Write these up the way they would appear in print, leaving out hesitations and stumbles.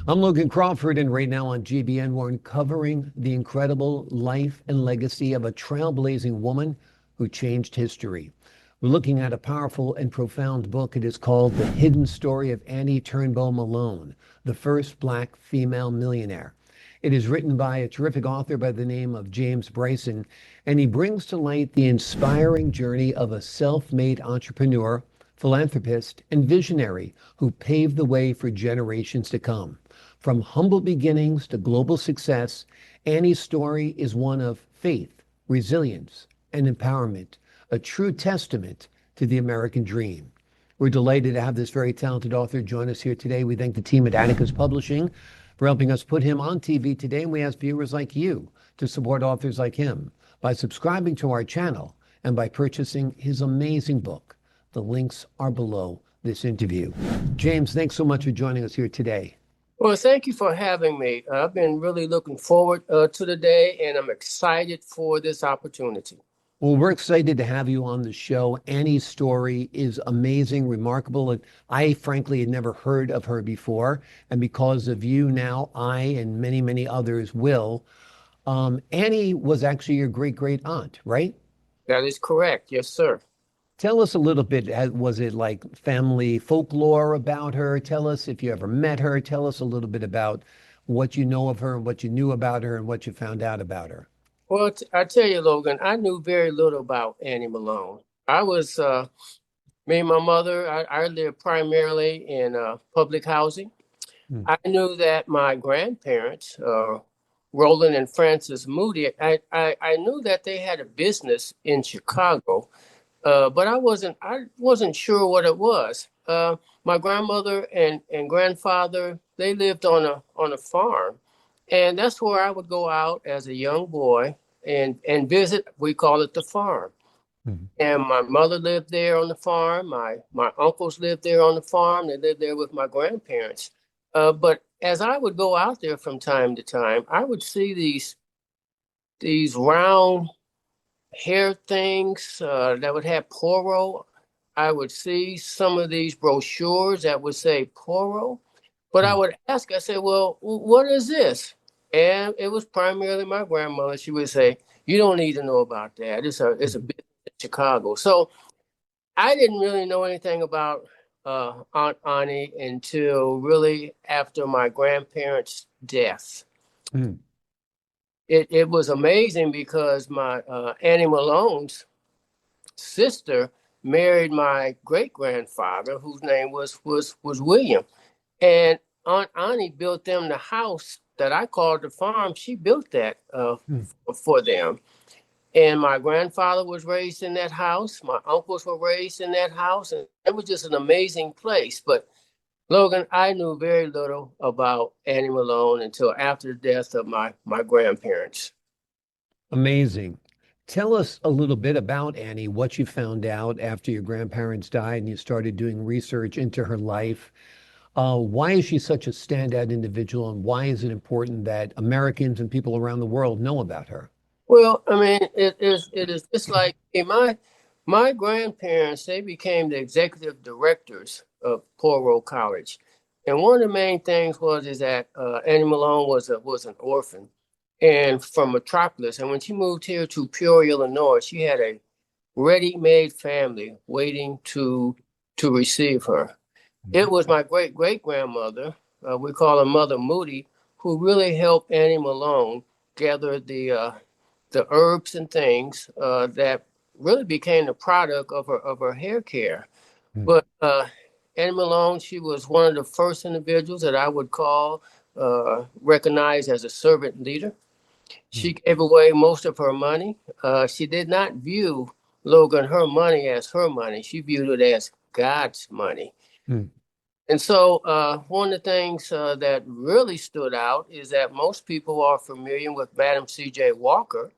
I'm Logan Crawford, and right now on GBN, we're uncovering the incredible life and legacy of a trailblazing woman who changed history. We're looking at a powerful and profound book. It is called The Hidden Story of Annie Turnbo Malone, the first Black female millionaire. It is written by a terrific author by the name of James Bryson, and he brings to light the inspiring journey of a self-made entrepreneur, philanthropist, and visionary who paved the way for generations to come. From humble beginnings to global success, Annie's story is one of faith, resilience, and empowerment, a true testament to the American dream. We're delighted to have this very talented author join us here today. We thank the team at Atticus Publishing for helping us put him on TV today. And we ask viewers like you to support authors like him by subscribing to our channel and by purchasing his amazing book. The links are below this interview. James, thanks so much for joining us here today. Well, thank you for having me. I've been really looking forward to the day, and I'm excited for this opportunity. Well, we're excited to have you on the show. Annie's story is amazing, remarkable, and I frankly had never heard of her before. And because of you now, I and many, many others will. Annie was actually your great aunt, right? That is correct. Yes, sir. Tell us a little bit. Was it like family folklore about her? Tell us if you ever met her. Tell us a little bit about what you know of her and what you knew about her and what you found out about her. Well, I tell you, Logan, I knew very little about Annie Malone. Me and my mother, I lived primarily in public housing. Hmm. I knew that my grandparents, Roland and Frances Moody, I knew that they had a business in Chicago. But I wasn't sure what it was. My grandmother and grandfather, they lived on a farm, and that's where I would go out as a young boy and visit. We call it the farm. Mhm. And my mother lived there on the farm. My uncles lived there on the farm. They lived there with my grandparents. But as I would go out there from time to time, I would see these round hair things that would have Poro. I would see some of these brochures that would say Poro, but I Hmm. would ask, I said, well, what is this? And it was primarily my grandmother. She would say, you don't need to know about that. It's a business in Chicago. So I didn't really know anything about Aunt Annie until really after my grandparents' death. Hmm. It was amazing because my Annie Malone's sister married my great grandfather, whose name was William. And Aunt Annie built them the house that I called the farm. She built that Hmm. for them. And my grandfather was raised in that house. My uncles were raised in that house. And it was just an amazing place. But Logan, I knew very little about Annie Malone until after the death of my grandparents. Amazing. Tell us a little bit about Annie, what you found out after your grandparents died and you started doing research into her life. Why is she such a standout individual, and why is it important that Americans and people around the world know about her? Well, I mean, it is just like my grandparents, they became the executive directors of Poro College. And one of the main things was is that Annie Malone was an orphan and from Metropolis. And when she moved here to Peoria, Illinois, she had a ready-made family waiting to receive her. It was my great grandmother, we call her Mother Moody, who really helped Annie Malone gather the herbs and things that really became the product of her hair care. Mhm. But Annie Malone, she was one of the first individuals that I would call recognized as a servant leader. She gave away most of her money. She did not view Logan her money as her money. She viewed it as God's money. Mhm. And so one of the things that really stood out is that most people are familiar with Madam C.J. Walker,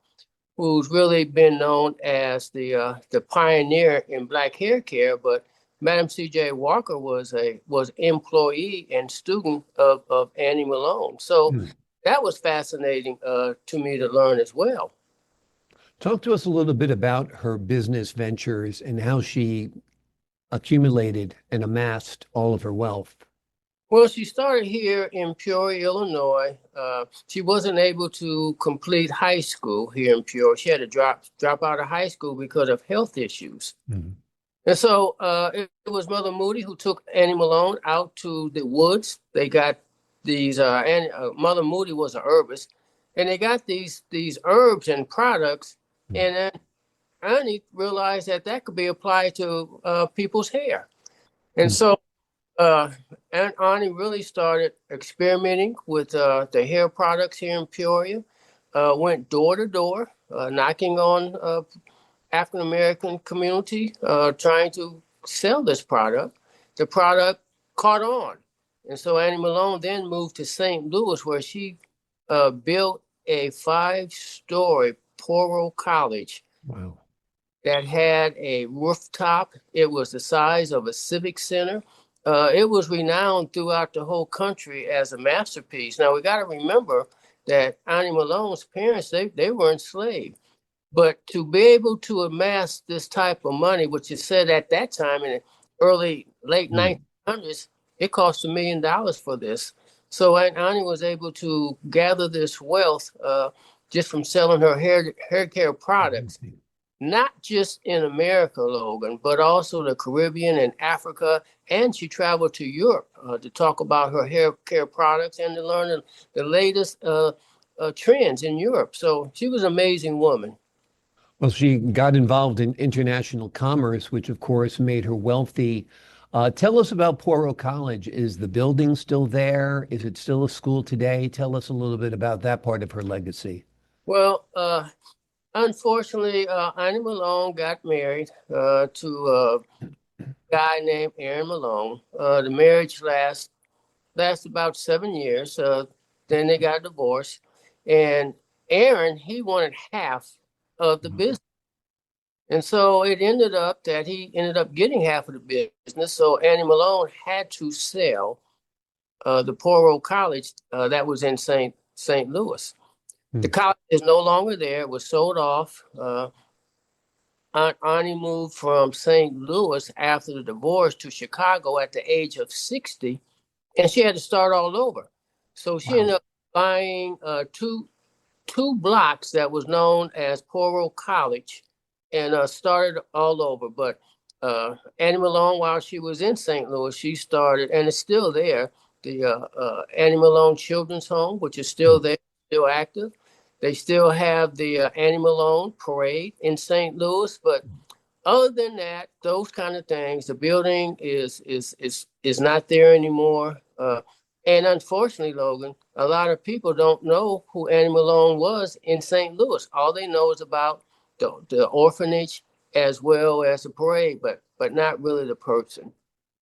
who's really been known as the pioneer in black hair care. But Madam C.J. Walker was employee and student of Annie Malone. So Mhm. that was fascinating to me to learn as well. Talk to us a little bit about her business ventures and how she accumulated and amassed all of her wealth. Well, she started here in Peoria, Illinois. She wasn't able to complete high school here in Peoria. She had to drop out of high school because of health issues. Mhm. And so it was Mother Moody who took Annie Malone out to the woods. They got these, Mother Moody was an herbist, and they got these herbs and products. Mm. And then Annie realized that that could be applied to people's hair. And Mm. so Aunt Annie really started experimenting with the hair products here in Peoria. Went door to door, knocking on African American community, trying to sell this product. The product caught on, and so Annie Malone then moved to St. Louis, where she built a 5-story Poro College Wow. that had a rooftop. It was the size of a civic center. It was renowned throughout the whole country as a masterpiece. Now we got to remember that Annie Malone's parents they were enslaved, but to be able to amass this type of money, which is said at that time in the late Mm. 1900s, it cost $1 million for this. So Aunt Annie was able to gather this wealth just from selling her hair care products, not just in America, Logan, but also the Caribbean and Africa. And she traveled to Europe to talk about her hair care products and to learn the latest trends in Europe. So she was an amazing woman. Well, she got involved in international commerce, which of course made her wealthy. Tell us about Poro College. Is the building still there? Is it still a school today? Tell us a little bit about that part of her legacy. Well, unfortunately, Annie Malone got married to a guy named Aaron Malone. The marriage lasted about 7 years. Then they got divorced, and Aaron he wanted half of the business, and so it ended up that he ended up getting half of the business. So Annie Malone had to sell the Poro College that was in St. Louis. The Mm. college is no longer there. It was sold off. Aunt Annie moved from St. Louis after the divorce to Chicago at the age of 60, and she had to start all over. So she Wow. ended up buying two blocks that was known as Poro College, and started all over. But Annie Malone, while she was in St. Louis, she started, and it's still there, the Annie Malone Children's Home, which is still Mm. there, still active. They still have the Annie Malone Parade in St. Louis, but other than that, those kind of things, the building is not there anymore. And unfortunately, Logan, a lot of people don't know who Annie Malone was in St. Louis. All they know is about the orphanage as well as the parade, but not really the person.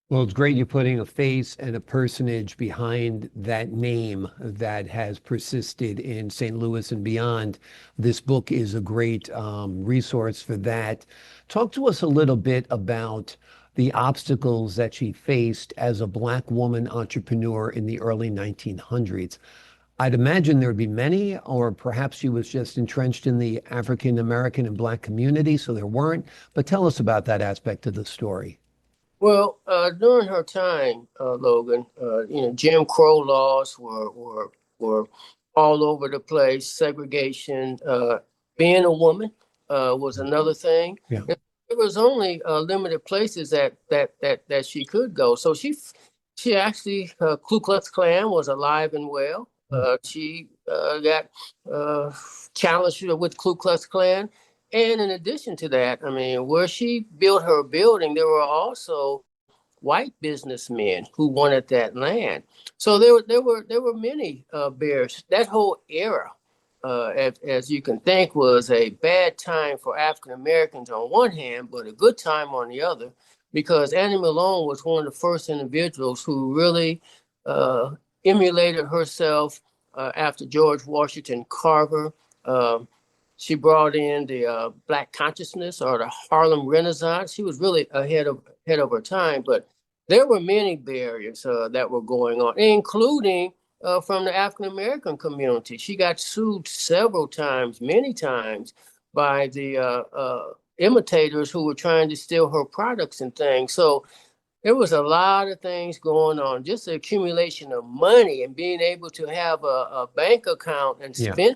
Well, it's great you're putting a face and a personage behind that name that has persisted in St. Louis and beyond. This book is a great resource for that. Talk to us a little bit about the obstacles that she faced as a Black woman entrepreneur in the early 1900s. I'd imagine there'd be many, or perhaps she was just entrenched in the African American and Black community, so there weren't. But tell us about that aspect of the story. Well, during her time, Logan, Jim Crow laws were all over the place. Segregation, being a woman, was another thing. Yeah. And there was only limited places that she could go. So she actually Ku Klux Klan was alive and well. She got uh, challenged with Ku Klux Klan. And in addition to that, I mean, where she built her building, there were also white businessmen who wanted that land. So there were many bears. That whole era, as you can think, was a bad time for African Americans on one hand, but a good time on the other, because Annie Malone was one of the first individuals who really uh, emulated herself after George Washington Carver. Uh, she brought in the Black consciousness or the Harlem Renaissance. She was really ahead of her time, but there were many barriers that were going on, including from the African American community. She got sued several times, many times, by the imitators who were trying to steal her products and things. So There was a lot of things going on, just the accumulation of money and being able to have a bank account and Yeah. spend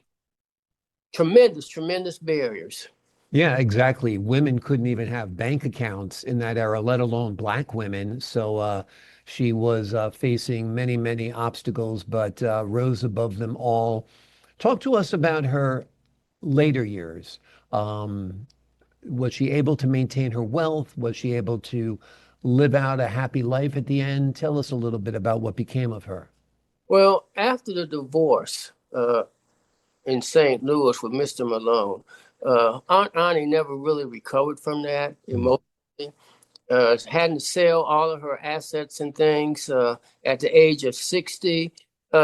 tremendous barriers. Yeah, exactly. Women couldn't even have bank accounts in that era, let alone black women. So she was facing many obstacles, but rose above them all. Talk to us about her later years. Um, was she able to maintain her wealth? Was she able to live out a happy life at the end? Tell us a little bit about what became of her. Well, after the divorce in St. Louis with Mr. Malone, Aunt Annie never really recovered from that Mm, emotionally. Hadn't to sell all of her assets and things at the age of 60.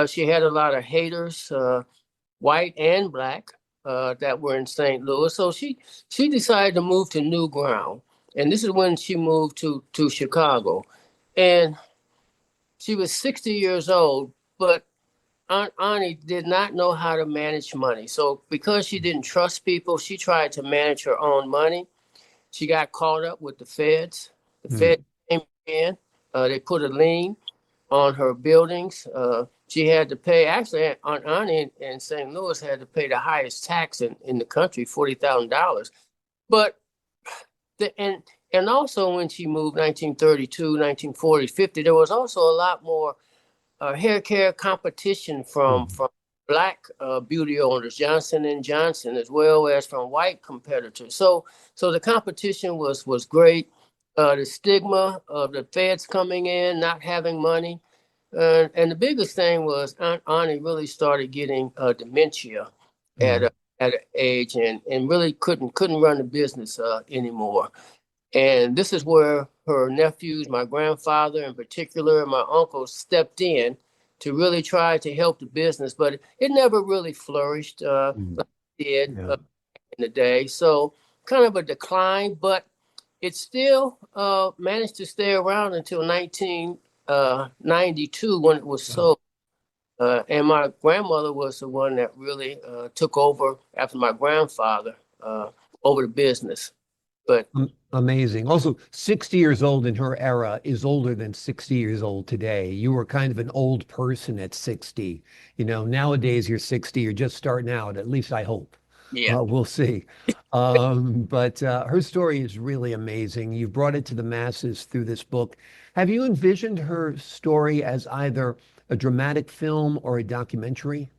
She had a lot of haters, white and black, that were in St. Louis. So she decided to move to new ground. And this is when she moved to Chicago. And she was 60 years old, but Aunt Annie did not know how to manage money. So because she didn't trust people, she tried to manage her own money. She got caught up with the feds. The mm, feds came in. They put a lien on her buildings. She had to pay, actually, Aunt Annie in St. Louis had to pay the highest tax in the country, $40,000. But the, and also when she moved 1932, 1940, 50, there was also a lot more hair care competition mm, from black beauty owners, Johnson and Johnson, as well as from white competitors. So the competition was great. The stigma of the feds coming in, not having money, and the biggest thing was Aunt Annie really started getting dementia at mm, at an age, and really couldn't run the business anymore. And this is where her nephews, my grandfather in particular, and my uncle stepped in to really try to help the business, but it never really flourished mm. like it did Yeah. in the day. So kind of a decline, but it still managed to stay around until 1992 when it was Wow. sold. And my grandmother was the one that really took over after my grandfather over the business. But Amazing. Also, 60 years old in her era is older than 60 years old today. You were kind of an old person at 60. You know, nowadays you're 60, you're just starting out, at least I hope. yeah. We'll see. But her story is really amazing. You've brought it to the masses through this book. Have you envisioned her story as either a dramatic film or a documentary?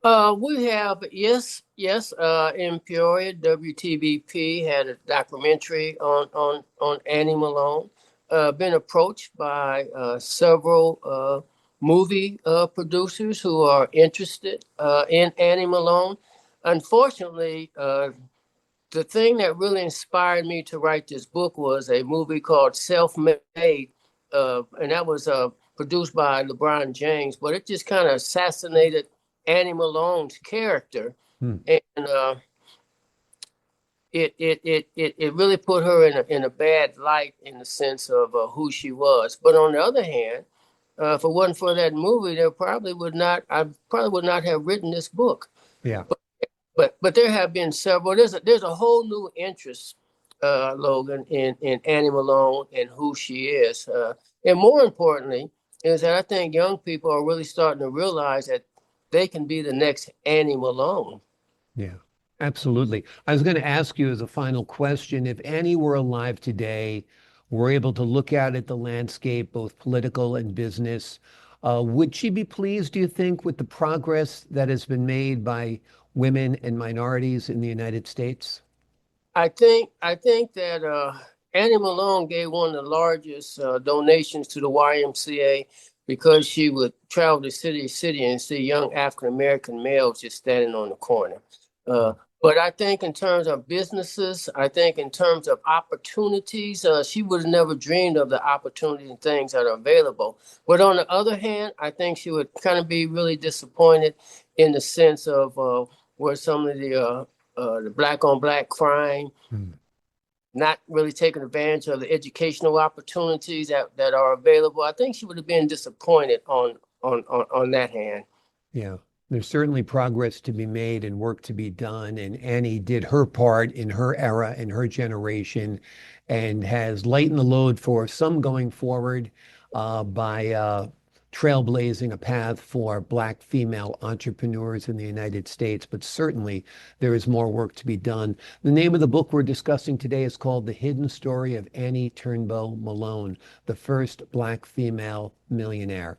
We have, yes. In Peoria, WTVP had a documentary on Annie Malone. Been approached by several movie producers who are interested in Annie Malone. Unfortunately, the thing that really inspired me to write this book was a movie called Self Made, and that was produced by LeBron James, but it just kind of assassinated Annie Malone's character, Hmm. and it really put her in a bad light in the sense of who she was. But on the other hand, if it wasn't for that movie, I probably would not have written this book. Yeah. But there have been several. There's a whole new interest, Logan, in Annie Malone and who she is, and more importantly, is that I think young people are really starting to realize that they can be the next Annie Malone. Yeah, absolutely. I was going to ask you as a final question, if Annie were alive today, were able to look out at the landscape, both political and business, would she be pleased, do you think, with the progress that has been made by women and minorities in the United States? I think that Annie Malone gave one of the largest donations to the YMCA because she would travel to city to city and see young African American males just standing on the corner. Uh, but I think in terms of businesses, I think in terms of opportunities, she would have never dreamed of the opportunities and things that are available. But on the other hand, I think she would kind of be really disappointed in the sense of where some of the black on black crime, Hmm. not really taking advantage of the educational opportunities that are available. I think she would have been disappointed on that hand. Yeah. There's certainly progress to be made and work to be done. And Annie did her part in her era, in her generation, and has lightened the load for some going forward by trailblazing a path for Black female entrepreneurs in the United States. But certainly there is more work to be done. The name of the book we're discussing today is called The Hidden Story of Annie Turnbo Malone, the first Black female millionaire.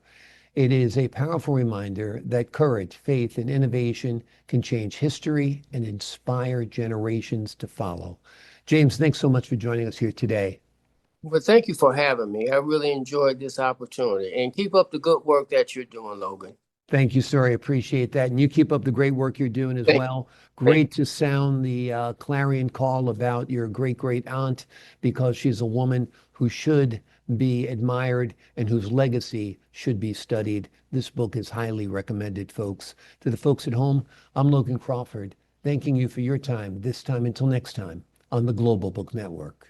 It is a powerful reminder that courage, faith, and innovation can change history and inspire generations to follow. James, thanks so much for joining us here today. Well, thank you for having me. I really enjoyed this opportunity, and keep up the good work that you're doing, Logan. Thank you, sir. I appreciate that. And you keep up the great work you're doing as Thank, well. thank Great to sound the clarion call about your great great aunt, because she's a woman who should be admired and whose legacy should be studied. This book is highly recommended, folks. To the folks at home, I'm Logan Crawford, thanking you for your time, this time until next time, on the Global Book Network.